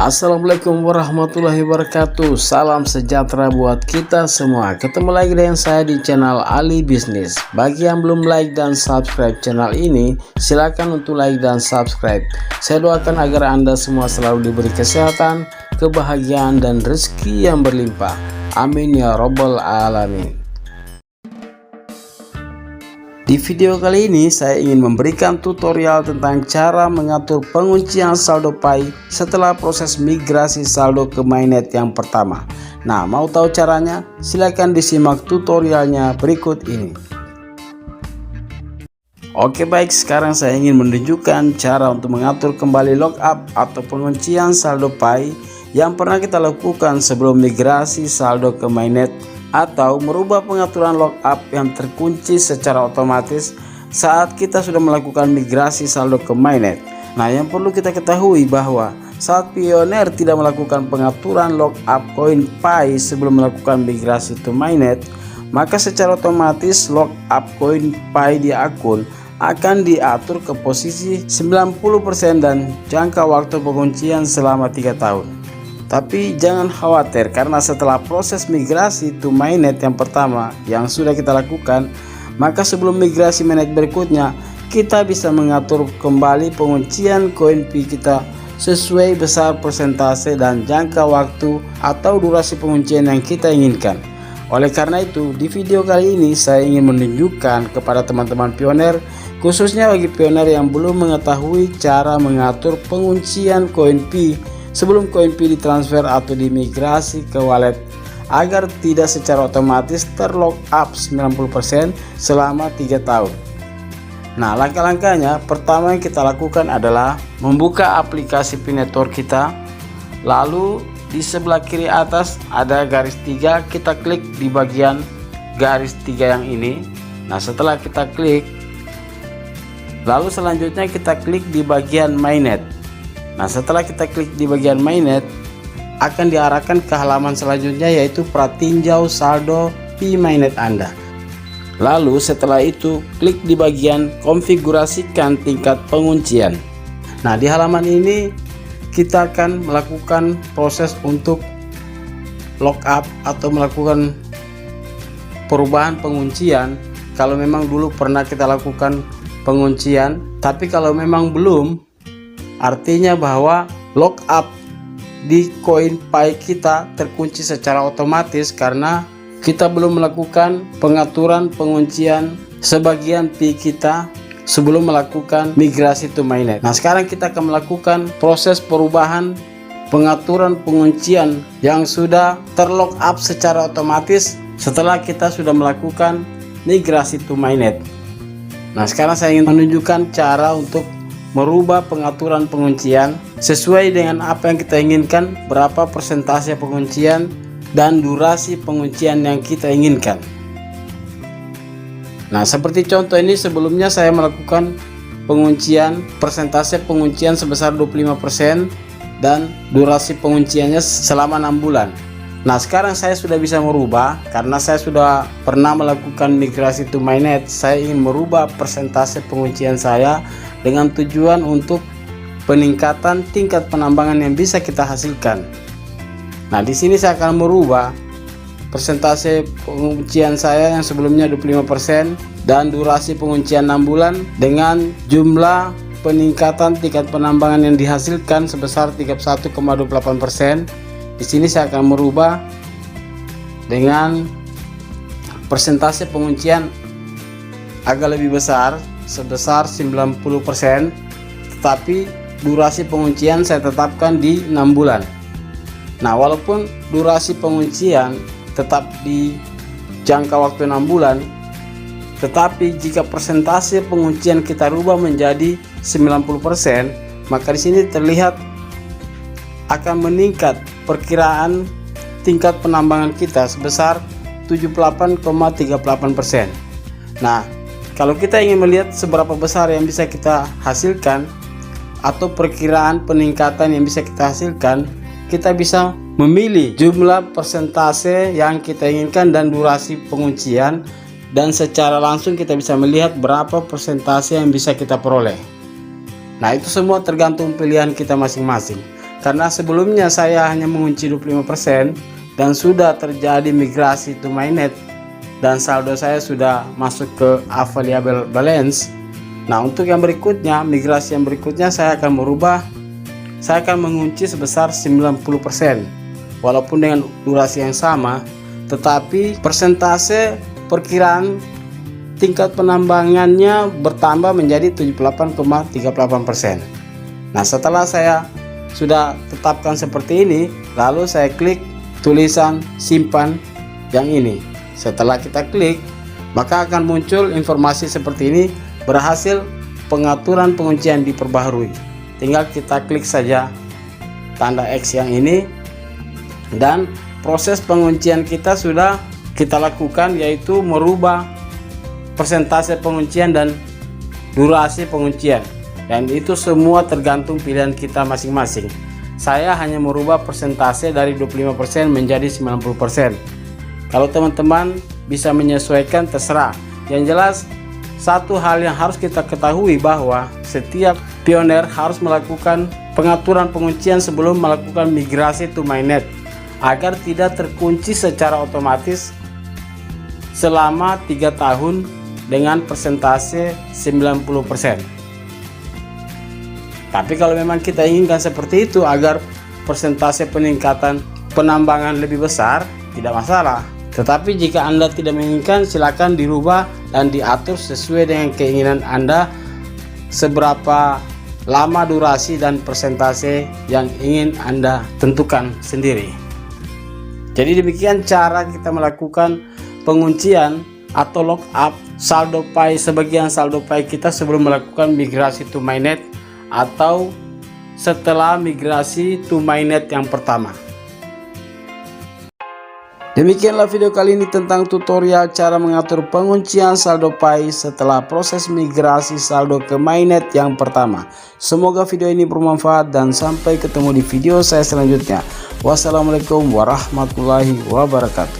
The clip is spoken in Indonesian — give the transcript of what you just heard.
Assalamualaikum warahmatullahi wabarakatuh. Salam sejahtera buat kita semua. Ketemu lagi dengan saya di channel Ali Bisnis. Bagi yang belum like dan subscribe channel ini, silakan untuk like dan subscribe. Saya doakan agar Anda semua selalu diberi kesehatan, kebahagiaan dan rezeki yang berlimpah. Amin ya robbal alamin. Di video kali ini saya ingin memberikan tutorial tentang cara mengatur penguncian saldo Pi setelah proses migrasi saldo ke mainnet yang pertama. Nah, mau tahu caranya? Silahkan disimak tutorialnya berikut ini. Oke baik, sekarang saya ingin menunjukkan cara untuk mengatur kembali lockup atau penguncian saldo Pi yang pernah kita lakukan sebelum migrasi saldo ke mainnet, atau merubah pengaturan lockup yang terkunci secara otomatis saat kita sudah melakukan migrasi saldo ke mainnet. Nah, yang perlu kita ketahui bahwa saat Pioneer tidak melakukan pengaturan lockup koin Pi sebelum melakukan migrasi to mainnet, maka secara otomatis lockup koin Pi di akun akan diatur ke posisi 90% dan jangka waktu penguncian selama 3 tahun. Tapi jangan khawatir, karena setelah proses migrasi to mainnet yang pertama yang sudah kita lakukan, maka sebelum migrasi mainnet berikutnya kita bisa mengatur kembali penguncian koin Pi kita sesuai besar persentase dan jangka waktu atau durasi penguncian yang kita inginkan. Oleh karena itu, di video kali ini saya ingin menunjukkan kepada teman-teman Pioneer, khususnya bagi Pioneer yang belum mengetahui cara mengatur penguncian koin Pi sebelum koin Pi ditransfer atau dimigrasi ke wallet, agar tidak secara otomatis terlock up 90% selama 3 tahun. Nah, langkah-langkahnya, pertama yang kita lakukan adalah membuka aplikasi Pinetor kita, lalu di sebelah kiri atas ada garis 3, kita klik di bagian garis 3 yang ini. Nah, setelah kita klik, lalu selanjutnya kita klik di bagian mainnet. Nah, setelah kita klik di bagian mainnet, akan diarahkan ke halaman selanjutnya, yaitu pratinjau saldo Pi mainnet Anda. Lalu setelah itu klik di bagian konfigurasikan tingkat penguncian. Nah, di halaman ini kita akan melakukan proses untuk lockup atau melakukan perubahan penguncian kalau memang dulu pernah kita lakukan penguncian. Tapi kalau memang belum, artinya bahwa lockup di koin Pi kita terkunci secara otomatis karena kita belum melakukan pengaturan penguncian sebagian Pi kita sebelum melakukan migrasi to mainnet. Nah, sekarang kita akan melakukan proses perubahan pengaturan penguncian yang sudah terlock up secara otomatis setelah kita sudah melakukan migrasi to mainnet. Nah, sekarang saya ingin menunjukkan cara untuk merubah pengaturan penguncian sesuai dengan apa yang kita inginkan, berapa persentase penguncian dan durasi penguncian yang kita inginkan. Nah, seperti contoh ini, sebelumnya saya melakukan penguncian, persentase penguncian sebesar 25% dan durasi pengunciannya selama 6 bulan. Nah, sekarang saya sudah bisa merubah karena saya sudah pernah melakukan migrasi to mainnet. Saya ingin merubah persentase penguncian saya dengan tujuan untuk peningkatan tingkat penambangan yang bisa kita hasilkan. Nah, di sini saya akan merubah persentase penguncian saya yang sebelumnya 25% dan durasi penguncian 6 bulan dengan jumlah peningkatan tingkat penambangan yang dihasilkan sebesar 31,28%. Di sini saya akan merubah dengan persentase penguncian agak lebih besar sebesar 90%, tetapi durasi penguncian saya tetapkan di 6 bulan. Nah, walaupun durasi penguncian tetap di jangka waktu 6 bulan, tetapi jika persentase penguncian kita rubah menjadi 90%, maka di sini terlihat akan meningkat perkiraan tingkat penambangan kita sebesar 78,38%. Nah, kalau kita ingin melihat seberapa besar yang bisa kita hasilkan atau perkiraan peningkatan yang bisa kita hasilkan, kita bisa memilih jumlah persentase yang kita inginkan dan durasi penguncian, dan secara langsung kita bisa melihat berapa persentase yang bisa kita peroleh. Nah, itu semua tergantung pilihan kita masing-masing. karena sebelumnya saya hanya mengunci 25% dan sudah terjadi migrasi to mainnet dan saldo saya sudah masuk ke available balance. Nah, untuk yang berikutnya, migrasi yang berikutnya saya akan merubah, saya akan mengunci sebesar 90%, walaupun dengan durasi yang sama, tetapi persentase perkiraan tingkat penambangannya bertambah menjadi 78,38%. Nah, setelah saya sudah tetapkan seperti ini, lalu saya klik tulisan simpan yang ini. Setelah kita klik, maka akan muncul informasi seperti ini, berhasil pengaturan penguncian diperbaharui. Tinggal kita klik saja tanda X yang ini dan proses penguncian kita sudah kita lakukan, yaitu merubah persentase penguncian dan durasi penguncian, dan itu semua tergantung pilihan kita masing-masing. Saya hanya merubah persentase dari 25% menjadi 90%. Kalau teman-teman bisa menyesuaikan, terserah. Yang jelas, satu hal yang harus kita ketahui bahwa setiap pioner harus melakukan pengaturan penguncian sebelum melakukan migrasi to mainnet agar tidak terkunci secara otomatis selama 3 tahun dengan persentase 90%. Tapi kalau memang kita inginkan seperti itu agar persentase peningkatan penambangan lebih besar, tidak masalah. Tetapi jika Anda tidak menginginkan, silakan dirubah dan diatur sesuai dengan keinginan Anda, seberapa lama durasi dan persentase yang ingin Anda tentukan sendiri. Jadi demikian cara kita melakukan penguncian atau lock up saldo Pi, sebagian saldo Pi kita sebelum melakukan migrasi to mainnet atau setelah migrasi to mainnet yang pertama. Demikianlah video kali ini tentang tutorial cara mengatur penguncian saldo Pi setelah proses migrasi saldo ke mainnet yang pertama. Semoga video ini bermanfaat dan sampai ketemu di video saya selanjutnya. Wassalamualaikum warahmatullahi wabarakatuh.